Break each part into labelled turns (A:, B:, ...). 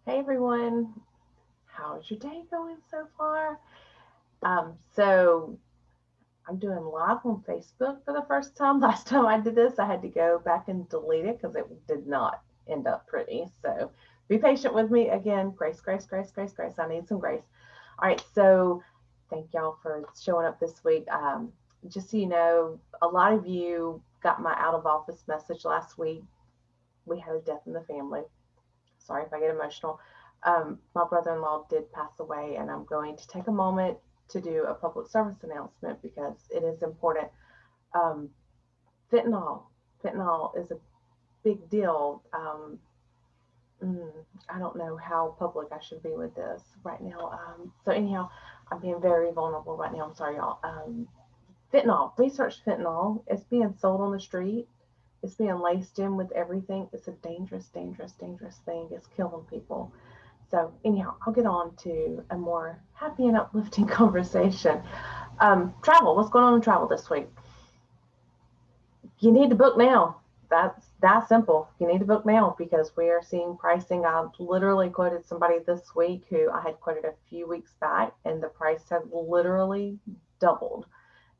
A: Hey everyone, how's your day going so far? So I'm doing live on Facebook for the first time. Last time I did this, I had to go back and delete it because it did not end up pretty. So be patient with me again. Grace, grace, grace, grace, grace. I need some grace. All right, so thank y'all for showing up this week. Just so you know, a lot of you got my out of office message last week. We had a death in the family. Sorry if I get emotional. My brother in law did pass away, and I'm going to take a moment to do a public service announcement because it is important. Um, fentanyl. Fentanyl is a big deal. Mm, I don't know how public I should be with this right now. Anyhow, I'm being very vulnerable right now. I'm sorry, y'all. Fentanyl. Research fentanyl. It's being sold on the street. It's being laced in with everything. It's a dangerous, dangerous, dangerous thing. It's killing people. So anyhow, I'll get on to a more happy and uplifting conversation. Travel. What's going on in travel this week? You need to book now. That's that simple. You need to book now because we are seeing pricing. I literally quoted somebody this week who I had quoted a few weeks back, and the price had literally doubled.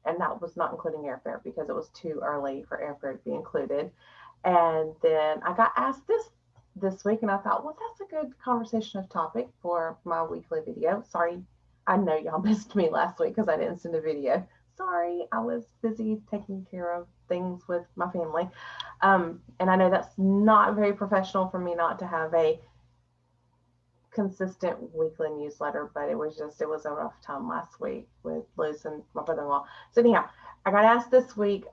A: And that was not including airfare because it was too early for airfare to be included. And then I got asked this week, and I thought, well, that's a good conversation of topic for my weekly video. Sorry, I know y'all missed me last week because I didn't send a video. Sorry, I was busy taking care of things with my family. And I know that's not very professional for me not to have a consistent weekly newsletter, but it was a rough time last week with losing my brother-in-law. So anyhow, I got asked this week,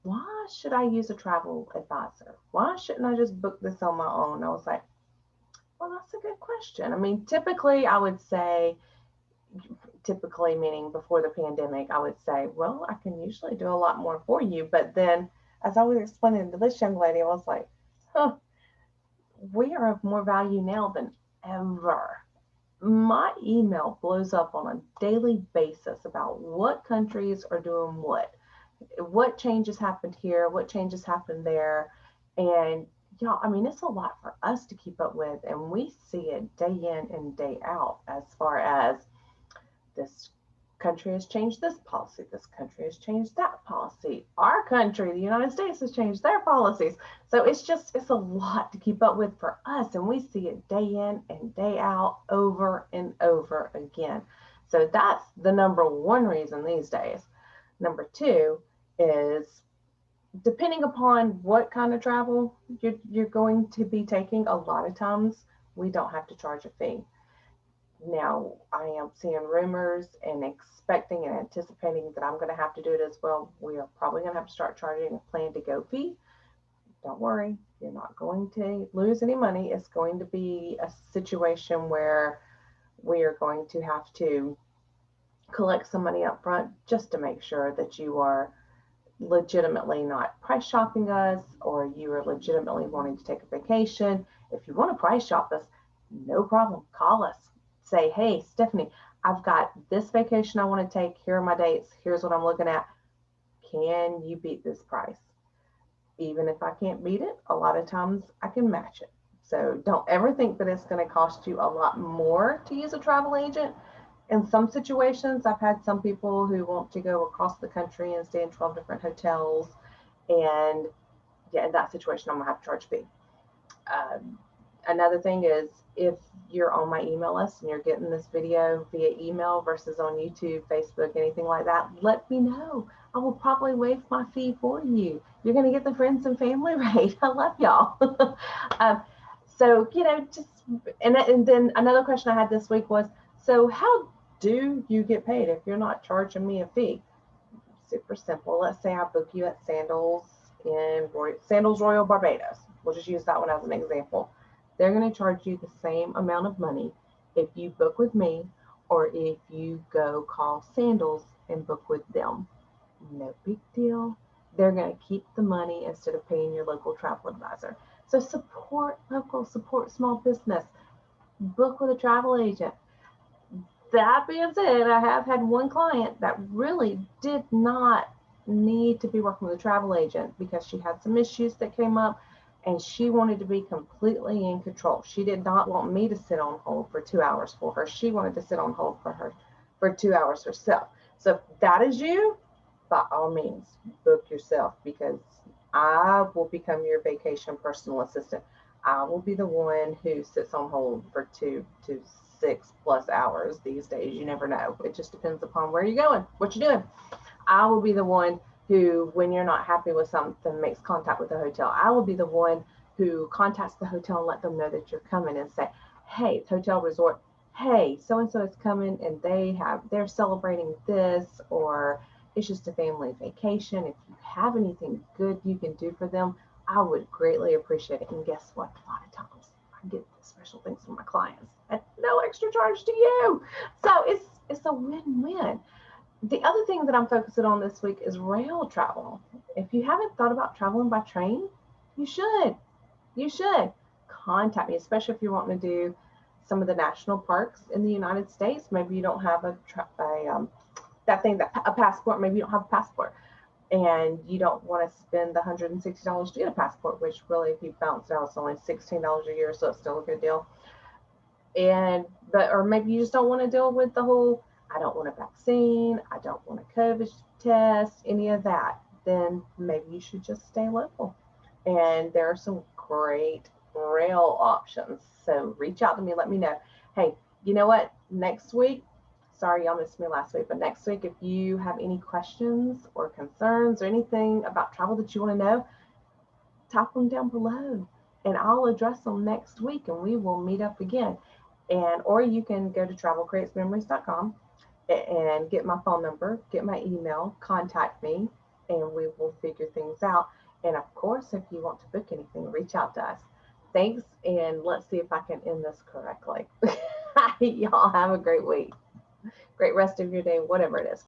A: why should I use a travel advisor? Why shouldn't I just book this on my own? I was like, well, that's a good question. I mean, typically I would say, typically meaning before the pandemic, I would say, well, I can usually do a lot more for you. But then as I was explaining to this young lady, I was like, huh, we are of more value now than ever. My email blows up on a daily basis about what countries are doing what changes happened here, what changes happened there. And y'all, I mean, it's a lot for us to keep up with, and we see it day in and day out as far as this country has changed this policy, this country has changed that policy, our country, the United States, has changed their policies. So it's a lot to keep up with for us, and we see it day in and day out, over and over again. So that's the number one reason these days. Number two is, depending upon what kind of travel you're going to be taking, a lot of times we don't have to charge a fee. Now, I am seeing rumors and expecting and anticipating that I'm going to have to do it as well. We are probably going to have to start charging a plan to go fee. Don't worry, you're not going to lose any money. It's going to be a situation where we are going to have to collect some money up front just to make sure that you are legitimately not price shopping us, or you are legitimately wanting to take a vacation. If you want to price shop us, no problem. Call us. Say, hey, Stephanie, I've got this vacation I want to take. Here are my dates. Here's what I'm looking at. Can you beat this price? Even if I can't beat it, a lot of times I can match it. So don't ever think that it's going to cost you a lot more to use a travel agent. In some situations, I've had some people who want to go across the country and stay in 12 different hotels. And yeah, in that situation, I'm going to have to charge a fee. Um, Another thing is, if you're on my email list and you're getting this video via email versus on YouTube, Facebook, anything like that, let me know. I will probably waive my fee for you. You're going to get the friends and family rate. I love y'all. um, so, just, and then another question I had this week was, so how do you get paid if you're not charging me a fee? Super simple. Let's say I book you at Sandals Royal Barbados. We'll just use that one as an example. They're going to charge you the same amount of money if you book with me or if you go call Sandals and book with them. No big deal. They're going to keep the money instead of paying your local travel advisor. So support local, support small business, book with a travel agent. That being said, I have had one client that really did not need to be working with a travel agent because she had some issues that came up, and she wanted to be completely in control. She did not want me to sit on hold for 2 hours for her. She wanted to sit on hold for her for 2 hours herself. So if that is you, by all means, book yourself, because I will become your vacation personal assistant. I will be the one who sits on hold for 2 to 6+ hours these days. You never know. It just depends upon where you're going, what you're doing. I will be the one who, when you're not happy with something, makes contact with the hotel. I will be the one who contacts the hotel and let them know that you're coming and say, hey, it's Hotel Resort. Hey, so and so is coming and they're celebrating this, or it's just a family vacation. If you have anything good you can do for them, I would greatly appreciate it. And guess what? A lot of times I get special things from my clients at no extra charge to you. So it's a win-win. The other thing that I'm focusing on this week is rail travel. If you haven't thought about traveling by train, you should. You should contact me, especially if you're wanting to do some of the national parks in the United States. Maybe you don't have a passport. Maybe you don't have a passport, and you don't want to spend the $160 to get a passport, which really, if you bounce it out, it's only $16 a year, so it's still a good deal. Or maybe you just don't want to deal with the whole, I don't want a vaccine, I don't want a COVID test, any of that. Then maybe you should just stay local. And there are some great rail options. So reach out to me, let me know. Hey, you know what? Next week, sorry y'all missed me last week, but next week, if you have any questions or concerns or anything about travel that you want to know, type them down below and I'll address them next week, and we will meet up again. Or you can go to travelcreatesmemories.com and get my phone number, get my email, contact me, and we will figure things out. And of course, if you want to book anything, reach out to us. Thanks, and let's see if I can end this correctly. Y'all have a great week. Great rest of your day, whatever it is.